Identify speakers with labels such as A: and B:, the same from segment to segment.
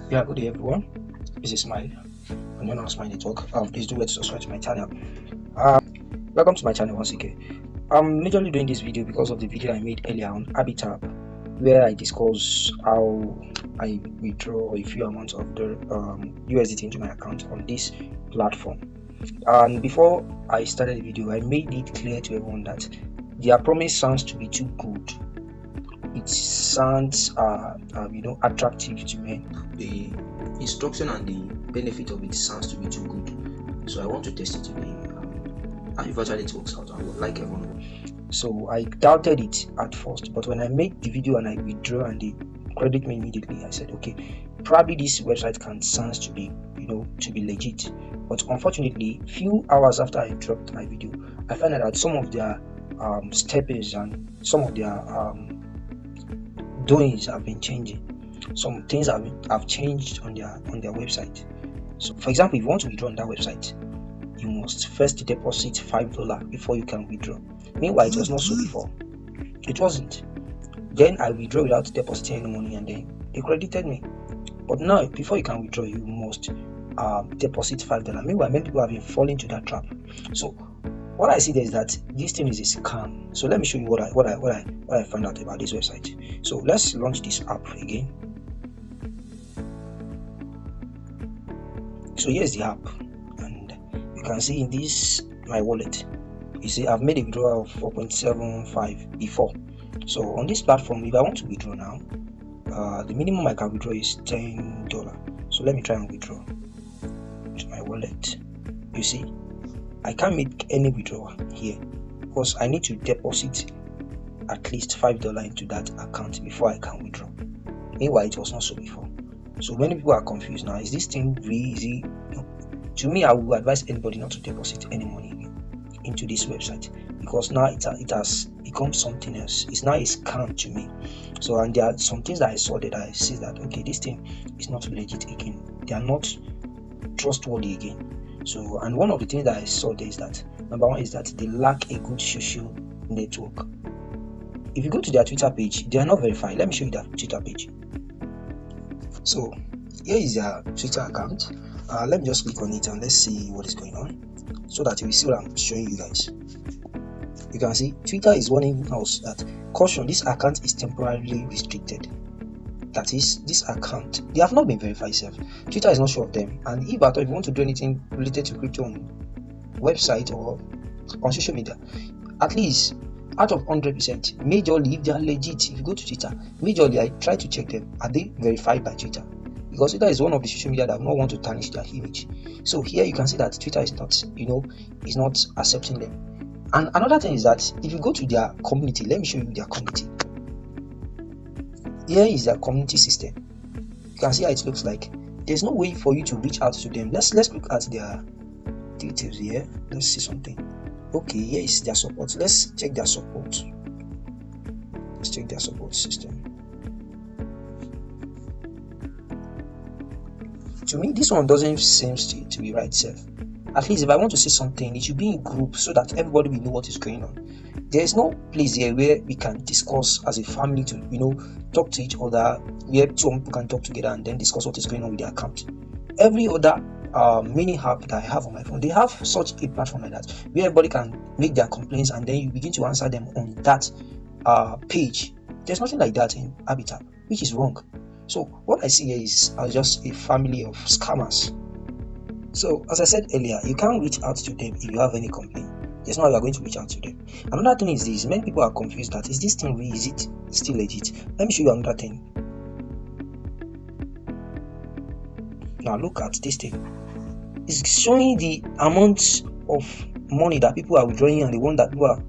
A: Yeah, good day everyone. This is Smile. I'm one of Smile Network. Please do wait to subscribe to my channel. Welcome to my channel once again. I'm majorly doing this video because of the video I made earlier on Arbitap, where I discuss how I withdraw a few amounts of the USDT into my account on this platform. And before I started the video, I made it clear to everyone that their promise sounds to be too good. It sounds attractive to me. The instruction and the benefit of it sounds to be too good, so I want to test it today. And eventually it works out, I would like everyone. So I doubted it at first, but when I made the video and I withdraw and they credit me immediately, I said, okay, probably this website can sounds to be to be legit. But unfortunately, few hours after I dropped my video, I found out that some of their steppers and some of their doings have been changing. Some things have changed on their website. So for example, if you want to withdraw on that website, you must first deposit $5 before you can withdraw. Meanwhile, it was not so before. It wasn't. Then I withdraw without depositing any money and then they credited me. But now, before you can withdraw, you must deposit $5. Meanwhile, many people have been falling into that trap. So what I see there is that this thing is a scam. So let me show you what I found out about this website. So let's launch this app again. So here's the app, and you can see in this my wallet, you see I've made a withdrawal of 4.75 before. So on this platform, if I want to withdraw now, the minimum I can withdraw is $10. So let me try and withdraw to my wallet. You see, I can't make any withdrawal here because I need to deposit at least $5 into that account before I can withdraw. Meanwhile, it was not so before. So many people are confused now. Is this thing really easy? No. To me, I would advise anybody not to deposit any money into this website because now it has become something else. It's now a scam to me. So, and there are some things that I saw that I see that okay, this thing is not legit again. They are not trustworthy again. So, and one of the things that I saw there is that number one is that they lack a good social network. If you go to their Twitter page, they are not verified. Let me show you their Twitter page. So here is their Twitter account. Let me just click on it and let's see what is going on so that you will see what I'm showing you guys. You can see Twitter is warning us that caution, this account is temporarily restricted. That is, this account, they have not been verified self. Twitter is not sure of them, and if at all you want to do anything related to crypto on website or on social media, at least out of 100%, majorly if they are legit, if you go to Twitter, majorly I try to check them, are they verified by Twitter? Because Twitter is one of the social media that do not want to tarnish their image. So here you can see that Twitter is not, is not accepting them. And another thing is that if you go to their community, let me show you their community. Here is their community system. You can see how it looks like. There's no way for you to reach out to them. Let's look at their details here. Let's see something. Okay, here is their support. Let's check their support. Let's check their support system. To me, this one doesn't seem to be right self. At least if I want to say something, it should be in group so that everybody will know what is going on. There is no place here where we can discuss as a family to talk to each other, where two people can talk together and then discuss what is going on with their account. Every other mini app that I have on my phone, they have such a platform like that where everybody can make their complaints and then you begin to answer them on that page. There's nothing like that in Arbitap, which is wrong. So what I see here is just a family of scammers. So as I said earlier, you can't reach out to them if you have any complaint. There's no way you are going to reach out to them. Another thing is this: many people are confused that is this thing real? Is it still legit? Let me show you another thing. Now look at this thing. It's showing the amount of money that people are withdrawing and the one that people are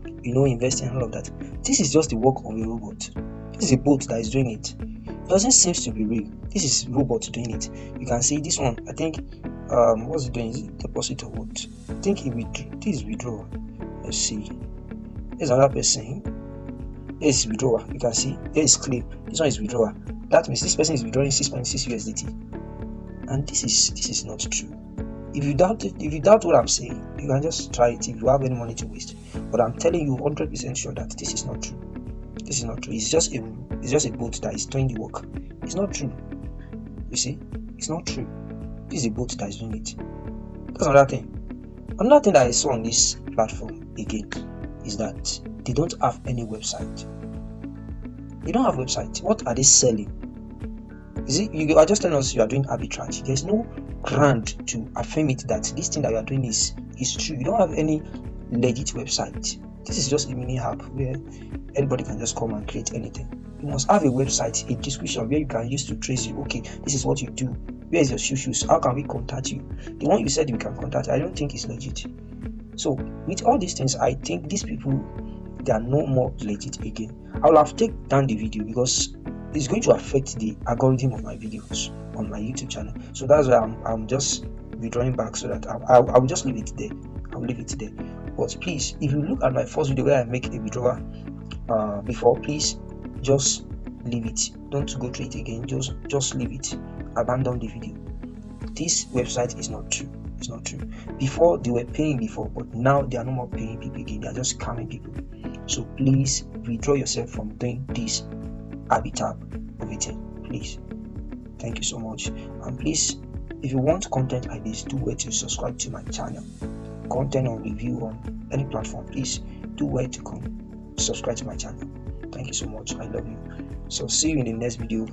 A: investing and all of that. This is just the work of a robot. This is a bot that is doing it. It doesn't seem to be real. This is robot doing it. You can see this one. I think what's it doing? Is it deposit or what? I think this is withdrawal. Let's see. There's another person. There's withdrawal. You can see there is claim. This one is withdrawal. That means this person is withdrawing 6.6 USDT. And this is not true. If you doubt what I'm saying, you can just try it if you have any money to waste. But I'm telling you 100% sure that this is not true. This is not true. It's just a bot that is doing the work. It's not true. You see? It's not true. This is a bot that is doing it. That's another thing. Another thing that I saw on this platform again is that they don't have any website. They don't have website. What are they selling? Is it you are just telling us you are doing arbitrage? There's no ground to affirm it that this thing that you are doing is true. You don't have any legit website. This is just a mini app where anybody can just come and create anything. You must have a website, a description where you can use to trace you. Okay, this is what you do. Where is your shoes? How can we contact you? The one you said we can contact, I don't think is legit. So with all these things, I think these people, they are no more legit again. I will have taken down the video because it's going to affect the algorithm of my videos on my YouTube channel. So that's why I'm just withdrawing back, so that I will just leave it there. I'll leave it there. But please, if you look at my first video where I make a withdrawal before, please just leave it. Don't go through it again. Just leave it. Abandon the video. This website is not true. It's not true. Before they were paying before, but now they are no more paying people again. They are just scamming people. So please withdraw yourself from doing this Arbitap everything. Please. Thank you so much. And please, if you want content like this, do wait to subscribe to my channel. Content or review on any platform, please do wait to come subscribe to my channel. Thank you so much. I love you. So see you in the next video.